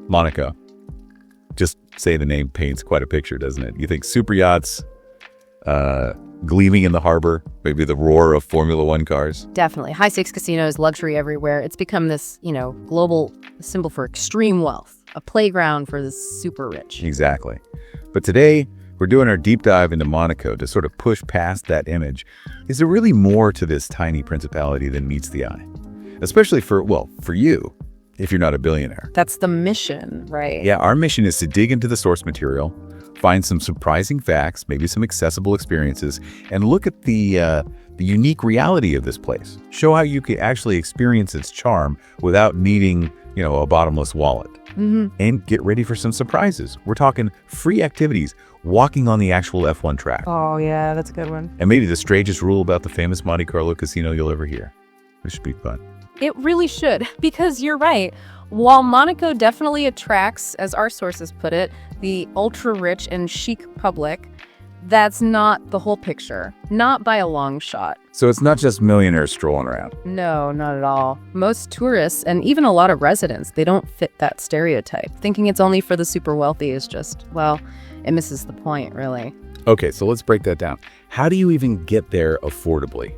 Monaco. Just say the name paints quite a picture, doesn't it? You think super yachts, gleaming in the harbor, maybe the roar of Formula One cars. Definitely. High-stakes casinos, luxury everywhere. It's become this, global symbol for extreme wealth, a playground for the super rich. Exactly. But today, we're doing our deep dive into Monaco to sort of push past that image. Is there really more to this tiny principality than meets the eye? Especially for you, if you're not a billionaire. That's the mission, right? Yeah, our mission is to dig into the source material, find some surprising facts, maybe some accessible experiences, and look at the unique reality of this place. Show how you can actually experience its charm without needing, a bottomless wallet. Mm-hmm. And get ready for some surprises. We're talking free activities, walking on the actual F1 track. Oh, yeah, that's a good one. And maybe the strangest rule about the famous Monte Carlo casino you'll ever hear. This should be fun. It really should, because you're right. While Monaco definitely attracts, as our sources put it, the ultra-rich and chic public, that's not the whole picture. Not by a long shot. So it's not just millionaires strolling around. No, not at all. Most tourists, and even a lot of residents, they don't fit that stereotype. Thinking it's only for the super wealthy is just, it misses the point, really. Okay, so let's break that down. How do you even get there affordably?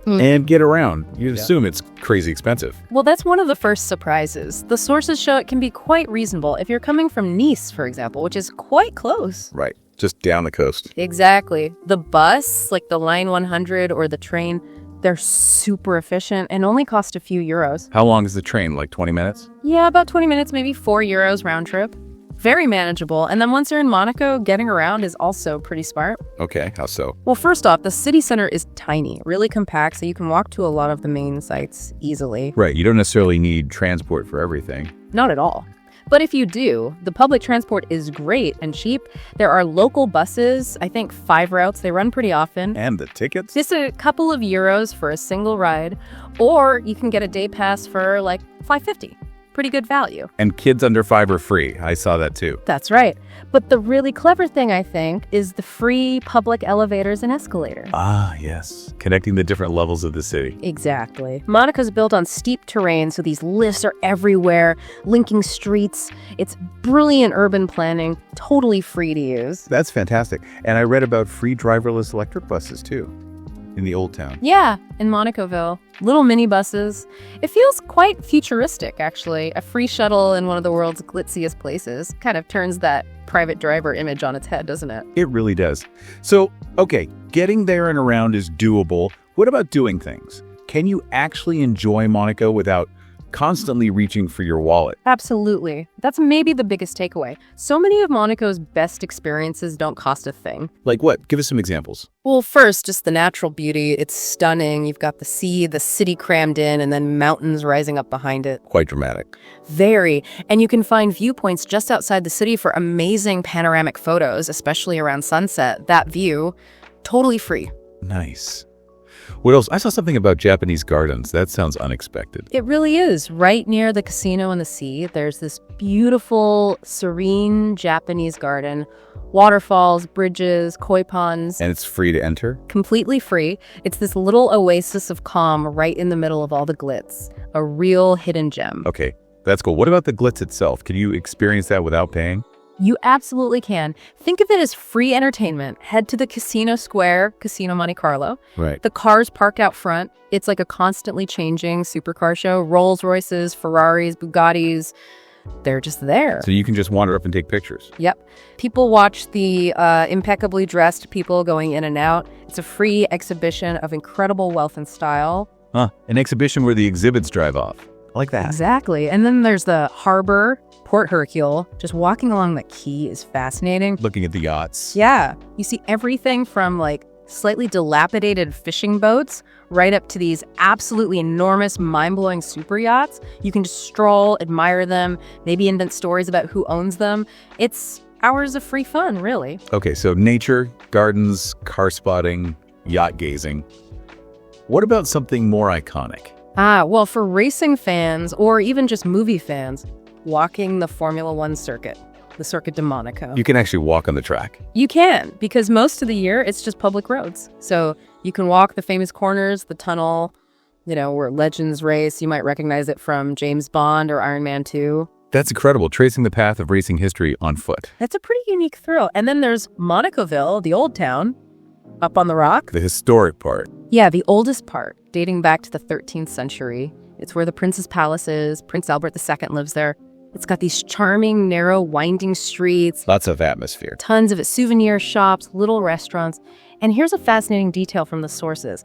And get around? You'd assume it's crazy expensive. Well, that's one of the first surprises. The sources show it can be quite reasonable if you're coming from Nice, for example, which is quite close. Right, just down the coast. Exactly. The bus, like the Line 100 or the train, they're super efficient and only cost a few euros. How long is the train, like 20 minutes? Yeah, about 20 minutes, maybe 4 euros round trip. Very manageable. And then once you're in Monaco, getting around is also pretty smart. Okay, how so? Well, first off, the city center is tiny, really compact, so you can walk to a lot of the main sites easily. Right, you don't necessarily need transport for everything. Not at all. But if you do, the public transport is great and cheap. There are local buses, I think 5 routes. They run pretty often. And the tickets? Just a couple of euros for a single ride. Or you can get a day pass for like $5.50. Pretty good value. And kids under 5 are free. I saw that too. That's right. But the really clever thing, I think, is the free public elevators and escalators. Ah, yes. Connecting the different levels of the city. Exactly. Monaco's built on steep terrain, so these lifts are everywhere, linking streets. It's brilliant urban planning, totally free to use. That's fantastic. And I read about free driverless electric buses too. In the old town. Yeah, in Monacoville. Little minibuses. It feels quite futuristic, actually. A free shuttle in one of the world's glitziest places. Kind of turns that private driver image on its head, doesn't it? It really does. So, okay, getting there and around is doable. What about doing things? Can you actually enjoy Monaco without constantly reaching for your wallet? Absolutely. That's maybe the biggest takeaway. So many of Monaco's best experiences don't cost a thing. Like what? Give us some examples. Well, first, just the natural beauty. It's stunning. You've got the sea, the city crammed in, and then mountains rising up behind it. Quite dramatic. Very. And you can find viewpoints just outside the city for amazing panoramic photos, especially around sunset. That view, totally free. Nice. What else? I saw something about Japanese gardens. That sounds unexpected. It really is. Right near the casino and the sea, there's this beautiful, serene Japanese garden. Waterfalls, bridges, koi ponds. And it's free to enter? Completely free. It's this little oasis of calm right in the middle of all the glitz. A real hidden gem. Okay, that's cool. What about the glitz itself? Can you experience that without paying? You absolutely can. Think of it as free entertainment. Head to the Casino Square, Casino Monte Carlo. Right. The cars park out front. It's like a constantly changing supercar show. Rolls Royces, Ferraris, Bugattis. They're just there. So you can just wander up and take pictures. Yep. People watch the impeccably dressed people going in and out. It's a free exhibition of incredible wealth and style. An exhibition where the exhibits drive off. I like that. Exactly. And then there's the harbor, Port Hercule. Just walking along the quay is fascinating. Looking at the yachts. Yeah. You see everything from like slightly dilapidated fishing boats right up to these absolutely enormous, mind-blowing super yachts. You can just stroll, admire them, maybe invent stories about who owns them. It's hours of free fun, really. Okay, so nature, gardens, car spotting, yacht gazing. What about something more iconic? Well, for racing fans or even just movie fans, walking the Formula One circuit, the Circuit de Monaco. You can actually walk on the track. You can, because most of the year it's just public roads. So you can walk the famous corners, the tunnel, where legends race. You might recognize it from James Bond or Iron Man 2. That's incredible, tracing the path of racing history on foot. That's a pretty unique thrill. And then there's Monacoville, the old town, up on the rock. The historic part. Yeah, the oldest part, dating back to the 13th century. It's where the prince's palace is. Prince Albert II lives there. It's got these charming, narrow, winding streets. Lots of atmosphere. Tons of souvenir shops, little restaurants. And here's a fascinating detail from the sources.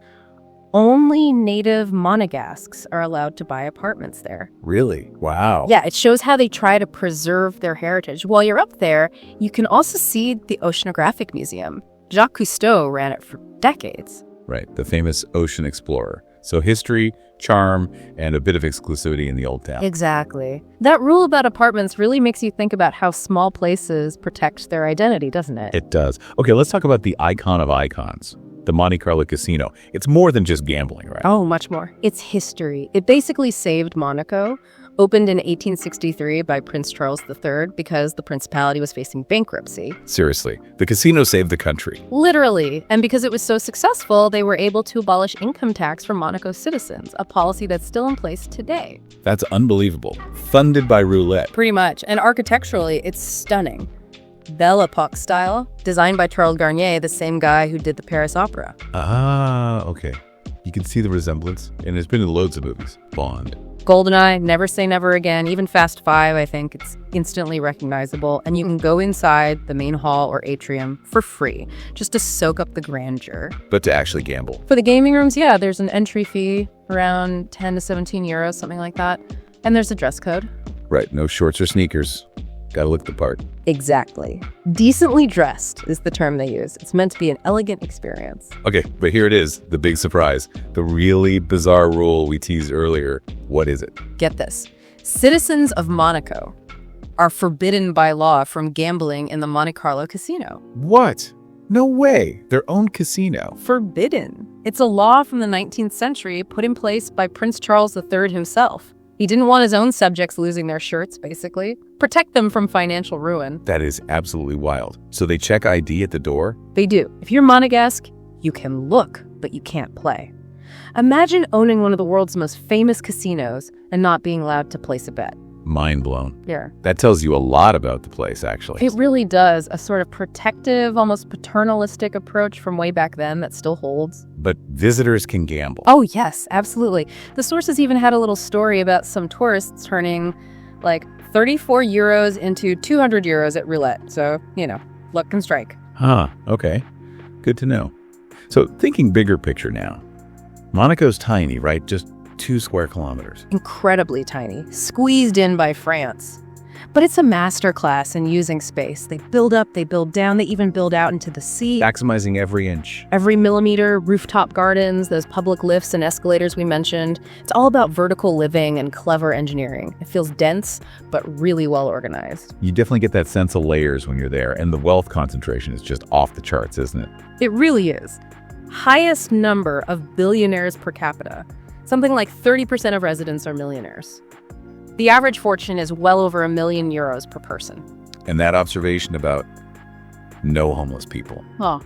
Only native Monegasques are allowed to buy apartments there. Really? Wow. Yeah, it shows how they try to preserve their heritage. While you're up there, you can also see the Oceanographic Museum. Jacques Cousteau ran it for decades. Right, the famous ocean explorer. So history, charm, and a bit of exclusivity in the old town. Exactly. That rule about apartments really makes you think about how small places protect their identity, doesn't it? It does. Okay, let's talk about the icon of icons, the Monte Carlo Casino. It's more than just gambling, right? Oh, much more. It's history. It basically saved Monaco. Opened in 1863 by Prince Charles III because the principality was facing bankruptcy. Seriously, the casino saved the country. Literally. And because it was so successful, they were able to abolish income tax for Monaco citizens, a policy that's still in place today. That's unbelievable. Funded by roulette. Pretty much. And architecturally, it's stunning. Belle Epoque style, designed by Charles Garnier, the same guy who did the Paris Opera. Ah, okay. You can see the resemblance, and it's been in loads of movies. Bond. GoldenEye, Never Say Never Again, even Fast 5, I think. It's instantly recognizable. And you can go inside the main hall or atrium for free, just to soak up the grandeur. But to actually gamble. For the gaming rooms, yeah, there's an entry fee around 10 to 17 euros, something like that. And there's a dress code. Right, no shorts or sneakers. Gotta look the part. Exactly. Decently dressed is the term they use. It's meant to be an elegant experience. Okay, but here it is, the big surprise. The really bizarre rule we teased earlier. What is it? Get this. Citizens of Monaco are forbidden by law from gambling in the Monte Carlo casino. What? No way. Their own casino. Forbidden. It's a law from the 19th century put in place by Prince Charles III himself. He didn't want his own subjects losing their shirts, basically. Protect them from financial ruin. That is absolutely wild. So they check ID at the door? They do. If you're Monegasque, you can look, but you can't play. Imagine owning one of the world's most famous casinos and not being allowed to place a bet. Mind blown. Yeah. That tells you a lot about the place, actually. It really does. A sort of protective, almost paternalistic approach from way back then that still holds. But visitors can gamble. Oh, yes, absolutely. The sources even had a little story about some tourists turning like 34 euros into 200 euros at roulette. So, luck can strike. Huh, okay. Good to know. So thinking bigger picture now. Monaco's tiny, right? Just 2 square kilometers. Incredibly tiny, squeezed in by France. But it's a masterclass in using space. They build up, they build down, they even build out into the sea. Maximizing every inch. Every millimeter, rooftop gardens, those public lifts and escalators we mentioned. It's all about vertical living and clever engineering. It feels dense, but really well organized. You definitely get that sense of layers when you're there, and the wealth concentration is just off the charts, isn't it? It really is. Highest number of billionaires per capita. Something like 30% of residents are millionaires. The average fortune is well over €1 million per person. And that observation about no homeless people. Oh.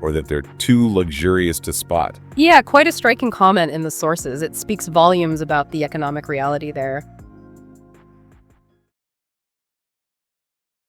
Or that they're too luxurious to spot. Yeah, quite a striking comment in the sources. It speaks volumes about the economic reality there.